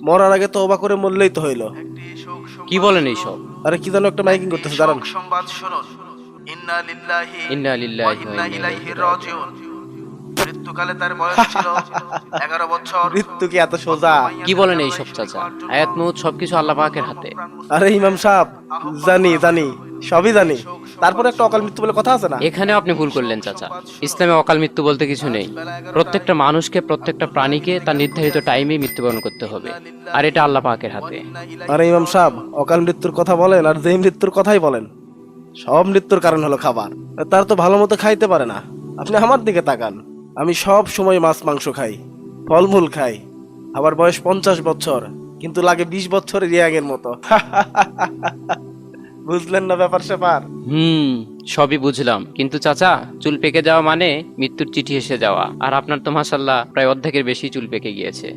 মরার আগে তওবা করে মরলেই তো হইলো। কি বলেন এইসব? আরে কি যেন একটা মাইকিং করতেছে, দাঁড়ান। সংবাদ শুনুন। ইন্না লিল্লাহি ইন্না ওয়া লিল্লাহি ওয়া ইন্না ইন্না ইলাইহি ইলাইহি রাজিউন। রাজিউন। মৃত্যুকালে তার বয়স ছিল 11 বছর। মৃত্যু কি এত সোজা? কি বলেন এইসব চাচা? হায়াত মউত সবকিছু আল্লাহ পাকের হাতে। আরে ইমাম সাহেব, জানি সবই জানি, তারপরে একটা অকাল মৃত্যু বলে কথা আছে না? এখানেও আপনি ভুল করলেন চাচা। ইসলামে অকাল মৃত্যু বলতে কিছু নেই। প্রত্যেকটা মানুষকে, প্রত্যেকটা প্রাণীকে তার নির্ধারিত টাইমে মৃত্যুবরণ করতে হবে, আর এটা আল্লাহ পাকের হাতে। আরে ইমাম সাহেব, অকাল মৃত্যুর কথা বলেন আর যেই মৃত্যুর কথাই বলেন, সব মৃত্যুর কারণ হলো খাবার। তার তো ভালো মতো খাইতে পারে না। আপনি আমার দিকে তাকান, আমি সব সময় মাছ মাংস খাই, ফলমূল খাই, আবার বয়স 50 বছর, কিন্তু লাগে 20 বছরের ইয়াংয়ের মতো। বুঝলেন না ব্যাপার স্যাপার? সবই বুঝলাম, কিন্তু চাচা চুল পেকে যাওয়া মানে মৃত্যুর চিঠি এসে যাওয়া, আর আপনার তো মাশাআল্লাহ প্রায় অর্ধেকের বেশি চুল পেকে গিয়েছে।